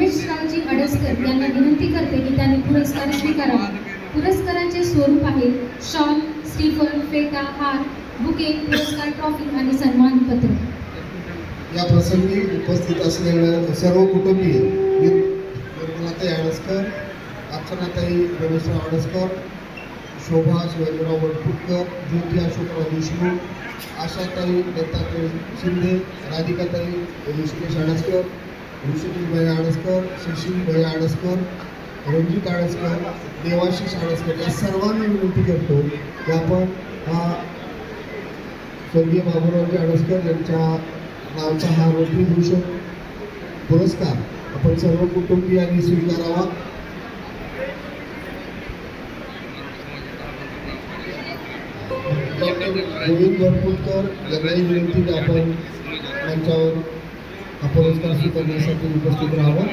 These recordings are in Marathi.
रमेशरावजी अडसकर यांना विनंती करते की त्यांनी पुरस्कार स्वीकारावा। पुरस्काराचे स्वरूप आहे शॉल, स्टीफन, फेटा, हार, बुके, पुरस्कार ट्रॉफी आणि सन्मानपत्र। या प्रसंगी उपस्थित असलेल्या सर्व कुटुंबीय निर्मलाताई अडसकर, अर्चनाताई रमेशराव अडसकर, शोभा शिवाजीराव वडपुटकर, ज्योती अशोकराव देशमुख, आशाताई दत्तात्रय शिंदे, राधिकाताई ऋषिकेश अडसकर, ऋषिकेश अडसकर, शशिभाई अडसकर, रणजित अडसकर, देवाशिष अडसकर या सर्वांना विनंती करतो की आपण स्वर्गीय बाबूरावजी अडसकर यांच्या नावचा हा रोटरीभूषण पुरस्कार आपण सर्व कुटुंबियांनी स्वीकारावा। गोविंद वरपुटकर यांनाही विनंती की आपण मंचावर हा पुरस्कार स्वीकारण्यासाठी उपस्थित राहावं।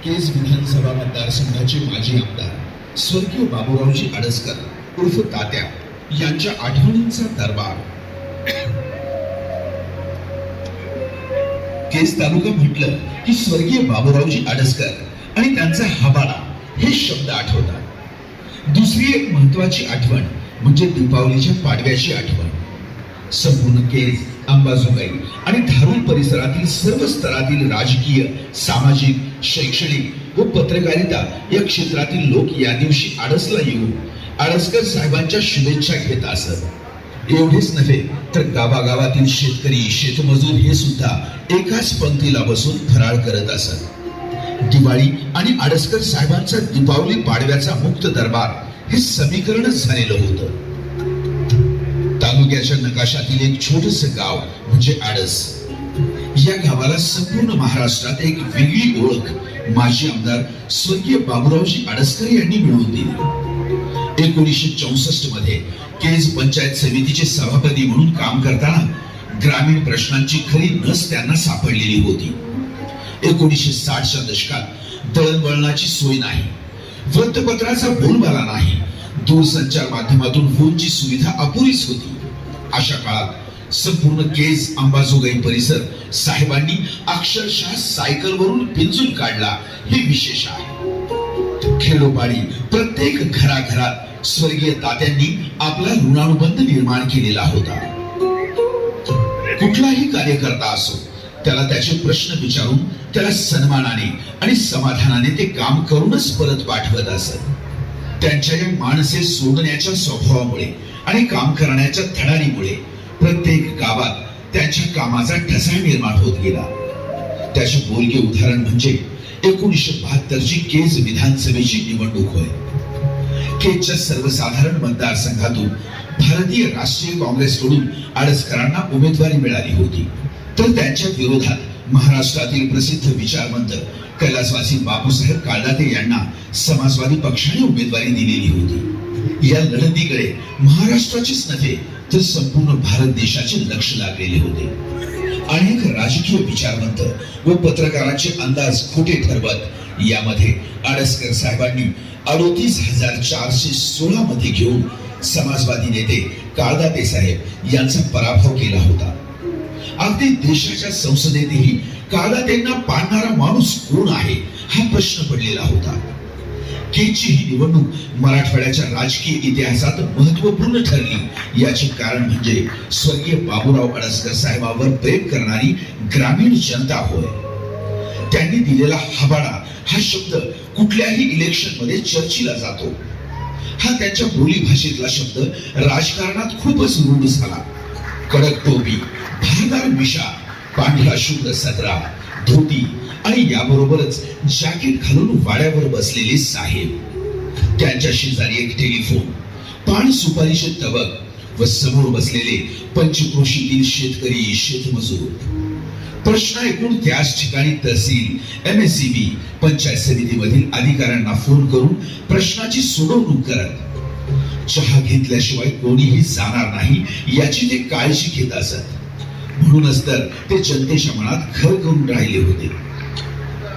केज विधानसभा मतदारसंघाचे माजी आमदार स्वर्गीय बाबूरावजी अडसकर उर्फ तात्या यांच्या आठवणींचा दरबार। केज तालुका म्हटलं की स्वर्गीय बाबूरावजी अडसकर आणि त्यांचा हवाला हे शब्द आठवतात। दुसरी एक महत्वाची आठवण म्हणजे दीपावलीच्या पाडव्याची आठवण। संपूर्ण केज, अंबाजोगाई आणि धारूर परिसरातील सर्व स्तरातील राजकीय, सामाजिक, शैक्षणिक व पत्रकारिता या क्षेत्रातील लोक या दिवशी आडसला येऊन अडसकर साहेबांच्या शुभेच्छा घेत असत। एवढेच नव्हे तर गावागावातील शेतकरी, शेतमजूर हे सुद्धा एकाच पंक्तीला बसून फराळ करत असत। दिवाळी आणि अडसकर साहेबांचा दीपावली पाडव्याचा मुक्त दरबार हे समीकरणच झालेलं होतं। तालुक्याच्या नकाशातील एक छोटस गाव म्हणजे आडस। या गावाला संपूर्ण महाराष्ट्रात एक वेगळी ओळख माजी आमदार स्वर्गीय बाबूरावजी अडसकर यांनी मिळवून दिली। 1964 मध्ये केज पंचायत समितीचे सभापती म्हणून काम करताना ग्रामीण प्रश्नांची खरी नस त्यांना सापडलेली होती। 1960च्या दशकात दळणवळणाची सोय नाही, वृत्तपत्राचा बोलबाला नाही, दूरसंचार माध्यमातून फोनची सुविधा अपुरीच होती। अशा काळात संपूर्ण केज, अंबाजोगाई परिसर साहेबांनी अक्षरशः सायकलवरून पिंजून काढला हे विशेष आहे। खेडोपाडी प्रत्येक घराघरात स्वर्गीय तात्यांनी आपला ऋणानुबंध निर्माण केलेला होता। कुठलाही कार्यकर्ता असो त्याला त्याचे प्रश्न विचारून त्याला सन्मानाने आणि समाधानाने ते काम करूनच परत पाठवत असत। त्यांच्या या माणसे सोडण्याच्या स्वभावामुळे आणि काम करण्याच्या धडाडीमुळे प्रत्येक गावात त्यांच्या कामाचा ठसा निर्माण होत गेला। त्याचे बोलके उदाहरण म्हणजे 1972 ची केज विधानसभेची निवडणूक होय। केजच्या सर्वसाधारण मतदारसंघातून भारतीय राष्ट्रीय काँग्रेसकडून अडसकरांना उमेदवारी मिळाली होती, तर त्यांच्या विरोधात महाराष्ट्रातील प्रसिद्ध विचारवंत कैलासवासी बापूसाहेब काळदाते यांना समाजवादी पक्षाने उमेदवारी दिलेली होती। या लढतीकडे महाराष्ट्राचेच नव्हे तर संपूर्ण भारत देशाचे लक्ष लागलेले होते। अनेक राजकीय विचारवंत व पत्रकारांचे अंदाज खोटे ठरवत यामध्ये अडसकर साहेबांनी 38,416 मध्ये घेऊन समाजवादी नेते काळदाते साहेब यांचा पराभव केला होता। अगदी देशाच्या संसदेतही काळदातेंना पाडणारा माणूस कोण आहे हा प्रश्न पडलेला होता। केजची ही निवडणूक मराठवाड्याच्या राजकीय इतिहासात महत्वपूर्ण ठरली। याचे कारण म्हणजे स्वर्गीय बाबूराव अडसकर साहेबांवर प्रेम करणारी ग्रामीण जनता होय। त्यांनी दिलेला हवाडा हा शब्द कुठल्याही इलेक्शन मध्ये चर्चेला जातो। हा त्यांच्या बोली भाषेतला शब्द राजकारणात खूपच रूढ झाला। कडक टोपी, भारदार मिशा, पांढरा शुभ्र सदरा, धोती आणि याबरोबरच जॅकेट घालून वाड्यावर बसलेले साहेब, त्यांच्या शेजारी एक टेलिफोन, पान सुपारीचे तबक व समोर बसलेले पंचक्रोशीतील शेतकरी, शेतमजूर। प्रश्न ऐकून त्याच ठिकाणी तहसील, MSCB, पंचायत समितीमधील अधिकाऱ्यांना फोन करून प्रश्नाची सोडवणूक करत चहा घेतल्याशिवाय कोणीही जाणार नाही याची ते काळजी घेत असत। म्हणूनच तर ते जनतेच्या मनात घर करून राहिले होते।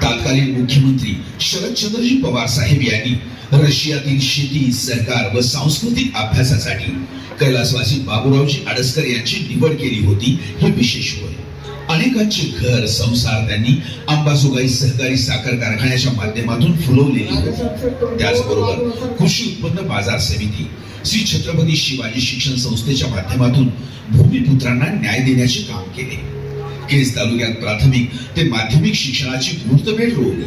तत्कालीन मुख्यमंत्री शरदचंद्रजी पवार साहेब यांनी रशियातील शेती, सरकार व सांस्कृतिक अभ्यासासाठी कैलासवासी बाबूरावजी आडसकर यांची निवड केली होती हे विशेष होय. अनेकांचे घर संसार त्यांनी अंबाजोगाई सहकारी साखर कारखान्याच्या माध्यमातून फुलवलेली होती. त्याचबरोबर कृषी उत्पन्न बाजार समिती, श्री छत्रपती शिवाजी शिक्षण संस्थेच्या माध्यमातून भूमिपुत्रांना न्याय देण्याचे काम केले. केज तालुक्यात प्राथमिक ते माध्यमिक शिक्षणाची मुहूर्तमेढ रोवली.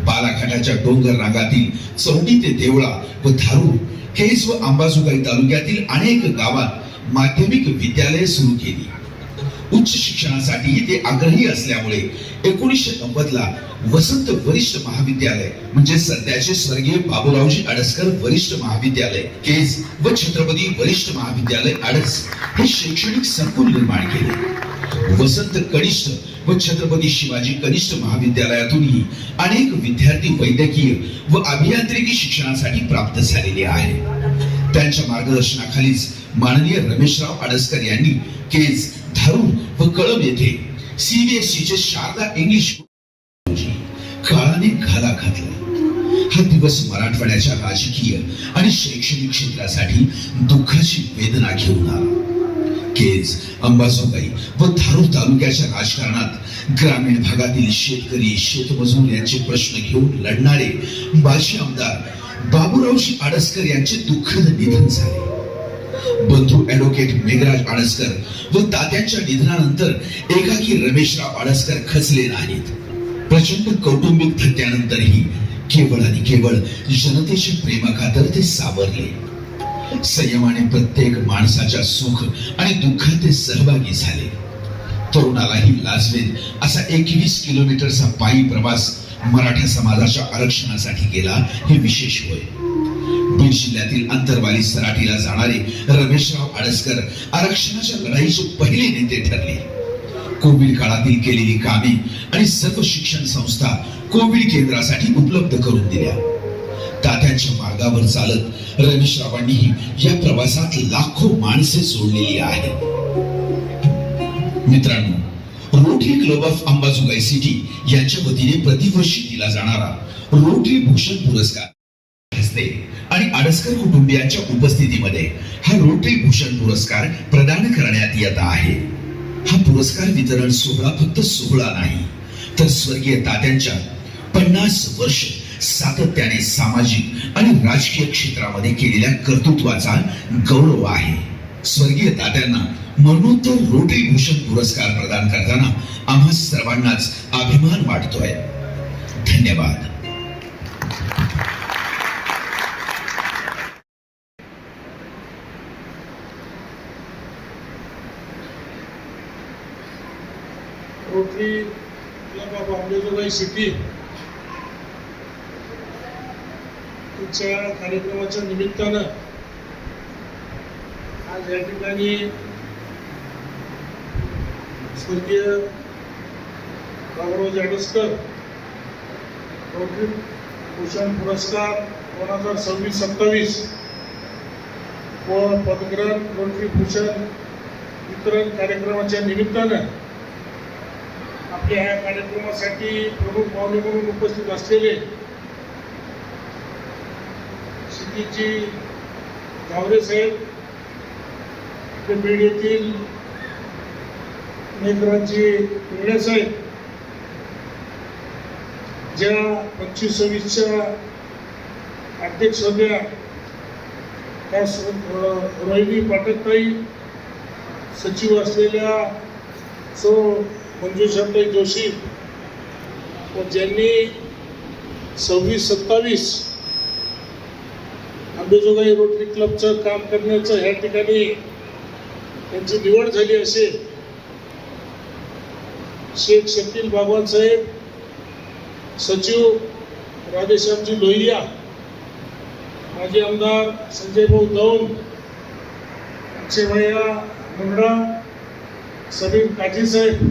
बालाघाटाच्या डोंगर रांगातील चौंडी ते देवळा व धारूर, केज व अंबाजोगाई तालुक्यातील अनेक गावात माध्यमिक विद्यालये सुरू केली. उच्च शिक्षणासाठी ते आग्रही असल्यामुळे 1990 ला वसंत वरिष्ठ महाविद्यालय म्हणजे सध्याचे स्वर्गीय बाबूरावजी आडसकर वरिष्ठ महाविद्यालय केज व छत्रपती वरिष्ठ महाविद्यालय आडस हे शैक्षणिक संकुल निर्माण केले. वसंत कनिष्ठ व छत्रपती शिवाजी कनिष्ठ महाविद्यालयातूनही अनेक विद्यार्थी वैद्यकीय व अभियांत्रिकी शिक्षणासाठी प्राप्त झालेले आहेत. त्यांच्या मार्गदर्शनाखालीच माननीय रमेशराव आडसकर यांनी केज, धारूर व कळंब येथे CBSE चे शारदा इंग्लिश काळाने घाला घातला. हा दिवस मराठवाड्याच्या राजकीय आणि शैक्षणिक क्षेत्रासाठी दुःखाची वेदना घेऊन आला. केज, अंबाजोगाई व धारूर तालुक्याच्या राजकारणात ग्रामीण भागातील शेतकरी शेतमजूर यांचे प्रश्न घेऊन लढणारे माजी आमदार बाबूरावजी आडसकर यांचे दुःखद निधन झाले. बंधू ऍडव्होकेट मेघराज आडसकर व तात्यांच्या निधनानंतर एकाकी रमेशराव आडसकर खचले नाहीत. प्रचंड कौटुंबिक धक्क्यानंतरही केवळ आणि केवळ जनतेच्या प्रेमाखातर ते सावरले. संयमाने प्रत्येक माणसाच्या सुख आणि दुःखात ते सहभागी झाले. तरुणालाही लाजवेल असा 21 किलोमीटरचा पायी प्रवास मराठा समाजाच्या आरक्षणासाठी केला हे विशेष होय. बीड जिल्ह्यातील अंतरवाली सराटीला जाणारे रमेशराव आडसकर आरक्षणाच्या लढाईचे पहिले नेते ठरले. कोविड काळातील केलेली कामे आणि सर्व शिक्षण संस्था कोविड केंद्रासाठी उपलब्ध करून दिल्या. तात्यांच्या मार्गावर चालत रमेशरावांनीही या प्रवासात लाखो माणसे सोडलेली आहेत. मित्रांनो, rotary club of Ambajogai city यांच्या वतीने प्रतिवर्षी दिला जाणारा रोटरी भूषण पुरस्कार असते आणि आडसकर कुटुंबियांच्या उपस्थितीमध्ये हा रोटरी भूषण पुरस्कार प्रदान करण्यात येत आहे. हा पुरस्कार वितरण सोहळा फक्त सोहळा नाही, तर स्वर्गीय तात्यांच्या 50 वर्ष सातत्याने सामाजिक आणि राजकीय क्षेत्रामध्ये केलेल्या कर्तृत्वाचा गौरव आहे. स्वर्गीय तात्यांना मरणोत्तर रोटरी भूषण पुरस्कार प्रदान करताना आम्हा सर्वांनाच अभिमान वाटतोय. धन्यवाद. Rotary club of Ambajogai city च्या कार्यक्रमाच्या निमित्तानं आज या ठिकाणी स्वर्गीय बाबूरावजी आडसकर रोटरी भूषण पुरस्कार 2026-27 व पदग्रहण रोटरी भूषण वितरण कार्यक्रमाच्या निमित्तानं आपल्या ह्या कार्यक्रमासाठी प्रमुख पाहुणे म्हणून उपस्थित असलेले सिटीची जावरे साहेब, बीड येथील मेघराजी इंगळे साहेब, ज्या 25-26च्या अध्यक्ष होत्या त्या रोहिणी पाठकताई, सचिव असलेल्या सो मंजुषाताई जोशी व ज्यांनी 26-27 अंबाजोगाई रोटरी क्लबचं काम करण्याचं ह्या ठिकाणी त्यांची निवड झाली असेल, शेख शकील बागवान साहेब, सचिव राधेश्यामजी लोहिया, माजी आमदार संजय भाऊ दौंड, अक्षय भैया मुंडा, समीर काजी साहेब,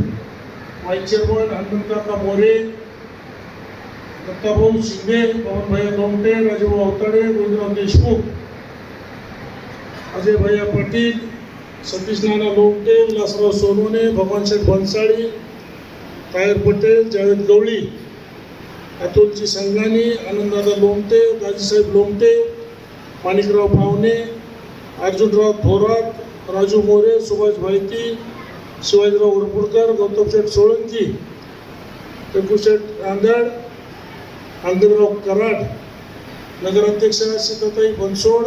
वाईस चेअरमन हनुमंतकाका मोरे, दत्ताभाऊ शिंदे, पवन भैया लोमटे, राजूभाऊ अवताडे, गोविंदराव देशमुख, अजय भैया पाटील, सतीश नाना लोमटे, विलासराव सोनवणे, भगवान शेठ भन्साळी, तायर पटेल, जावेद गवळी, अतुलजी संघानी, आनंददादा लोमटे, दाजीसाहेब लोमटे, माणिकराव पावणे, अर्जुनराव थोरात, राजू मोरे, सुभाष भाईती, शिवाजीराव उरपुडकर, गौतम शेठ सोळंकी, टेकूशेठ आंधळ, आंधळराव कराड, नगराध्यक्ष सीताताई बनसोड,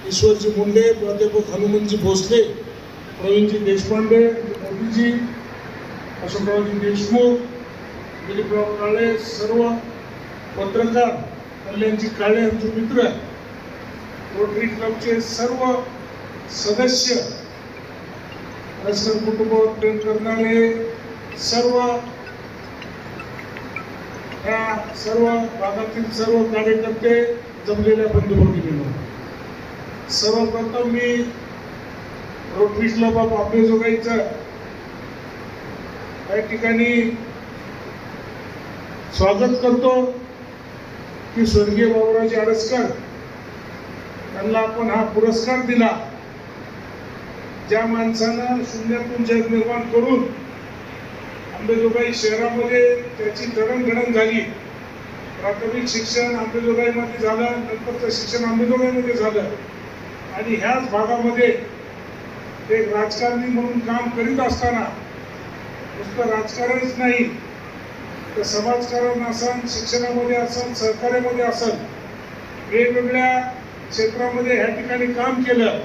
ईश्वरजी मुंडे, प्राध्यापक हनुमंतजी भोसले, प्रवीणजी देशपांडे, मोदीजी, अशोकरावजी देशमुख, दिलीपराव काळे, सर्व पत्रकार, कल्याणजी काळे आमचे मित्र, रोटरी क्लबचे सर्व सदस्य, राजकारण कुटुंबावर प्रेम करणारे सर्व या सर्व भागातील सर्व कार्यकर्ते, जमलेल्या बंधू भगिनींनो, सर्वप्रथम मी रोटरी क्लब ऑफ अंबेजोगाईचं या ठिकाणी स्वागत करतो की स्वर्गीय बाबूरावजी आडसकर यांना आपण हा पुरस्कार दिला. ज्या माणसानं शून्यातून जग निर्माण करून अंबेजोगाई शहरामध्ये त्याची जडणघडण झाली. प्राथमिक शिक्षण अंबेजोगाईमध्ये झालं, नंतरचं शिक्षण अंबेजोगाईमध्ये झालं आणि ह्याच भागामध्ये एक राजकारणी म्हणून काम करीत असताना नुसतं राजकारणच नाही तर समाजकारण असेल, शिक्षणामध्ये असेल, सहकार्यामध्ये असेल, वेगवेगळ्या क्षेत्रामध्ये ह्या ठिकाणी काम केलं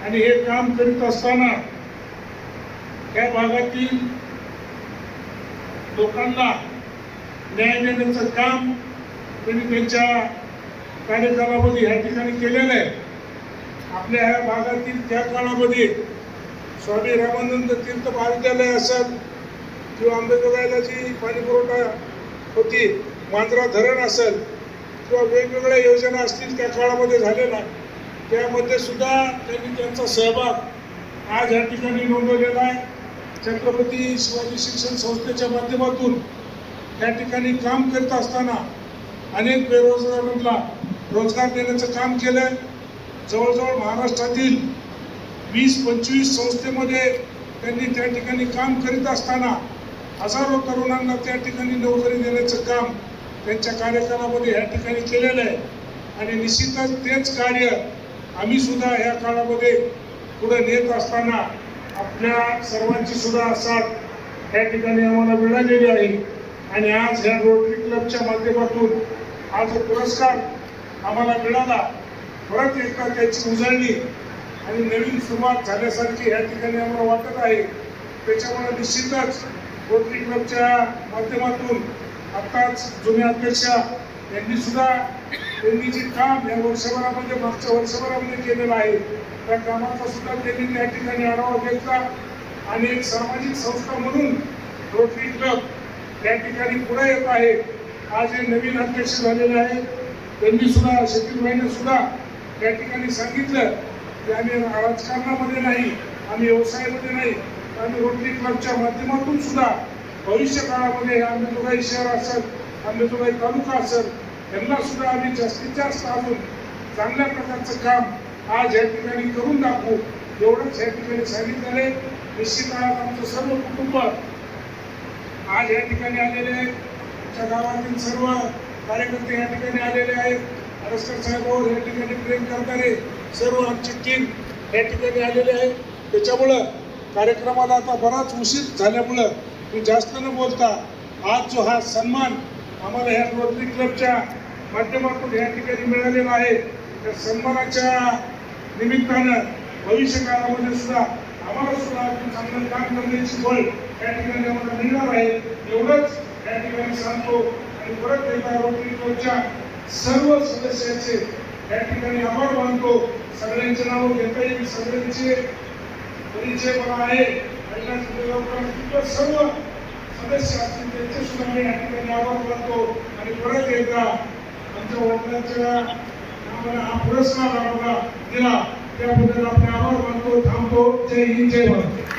आणि हे काम करीत असताना या भागातील लोकांना न्याय देण्याचं काम त्यांनी त्यांच्या कार्यकालामध्ये ह्या ठिकाणी केलेलं आहे. आपल्या ह्या भागातील त्या काळामध्ये स्वामी रामानंद तीर्थ महाविद्यालय असेल किंवा अंबेजोगाईला जी पाणीपुरवठा होती, मांजरा धरण असेल किंवा वेगवेगळ्या योजना असतील त्या काळामध्ये झालेल्या, त्यामध्ये सुद्धा त्यांनी त्यांचा सहभाग आज या ठिकाणी नोंदवलेला आहे. छत्रपती शिवाजी शिक्षण संस्थेच्या माध्यमातून या ठिकाणी काम करत असताना अनेक बेरोजगारांना रोजगार देण्याचं काम केलं. जवळजवळ महाराष्ट्रातील 20-25 संस्थेमध्ये त्यांनी त्या ठिकाणी काम करीत असताना हजारो तरुणांना त्या ठिकाणी नोकरी देण्याचं काम त्यांच्या कार्यकालामध्ये या ठिकाणी केलेलं आहे आणि निश्चितच तेच कार्य आम्ही सुद्धा या काळामध्ये पुढे नेत असताना आपल्या सर्वांची सुद्धा साथ या ठिकाणी आम्हाला मिळालेली आहे आणि आज ह्या रोटरी क्लबच्या माध्यमातून हा जो पुरस्कार आम्हाला मिळाला, परत एकदा त्याची उजळणी आणि नवीन सुरुवात झाल्यासारखी या ठिकाणी आम्हाला वाटत आहे. त्याच्यामुळे निश्चितच रोटरी क्लबच्या माध्यमातून आत्ताच जुन्या अध्यक्षा यांनी सुद्धा त्यांनी जे काम या वर्षभरामध्ये मागच्या वर्षभरामध्ये केलेलं आहे त्या कामाचा सुद्धा त्यांनी त्या ठिकाणी आढावा घेतला आणि एक सामाजिक संस्था म्हणून रोटरी क्लब या ठिकाणी पुढे येत आहे. आज हे नवीन अध्यक्ष झालेले आहेत, त्यांनी सुद्धा शकीलभाईने सुद्धा या ठिकाणी सांगितलं की आम्ही राजकारणामध्ये नाही, आम्ही व्यवसायामध्ये नाही, आम्ही रोटरी क्लबच्या माध्यमातून सुद्धा भविष्य काळामध्ये अंबेजोगाई शहर असेल, अंबेजोगाई तालुका असेल, यांना सुद्धा आम्ही जास्तीत जास्त अजून चांगल्या प्रकारचं काम आज या ठिकाणी करून दाखवू एवढंच या ठिकाणी सांगितलेलं आहे. निश्चित आमचं सर्व कुटुंब आज या ठिकाणी आलेले आहेत, आमच्या गावातील सर्व कार्यकर्ते या ठिकाणी आलेले आहेत, आडसकर साहेबांवर या ठिकाणी प्रेम करणारे सर्व आमची टीम या ठिकाणी आलेली आहे. त्याच्यामुळं कार्यक्रमाला आता बराच उशीर झाल्यामुळं मी जास्त न बोलता आज जो हा सन्मान आम्हाला ह्या रोटरी क्लबच्या माध्यमातून या ठिकाणी मिळालेला आहे, त्या सन्मानाच्या निमित्तानं भविष्य काळामध्ये सुद्धा आम्हाला सुद्धा चांगलं काम करण्याची फळ या ठिकाणी आम्हाला मिळणार आहे एवढंच या ठिकाणी सांगतो आणि परत एकदा रोटरी क्लबच्या सर्व सदस्यांचे या ठिकाणी आभार मानतो. सगळ्यांचे नाव घेता येईल, सगळ्यांचे परिचय मला आहे आणि सर्व सदस्य असतील त्यांचे सुद्धा मी या ठिकाणी आभार मानतो आणि परत एकदा आमच्या वडिलांच्या आम्हाला हा पुरस्कार आम्हाला दिला त्याबद्दल आपले आभार मानतो. थांबतो. जय हिंद, जय भारत.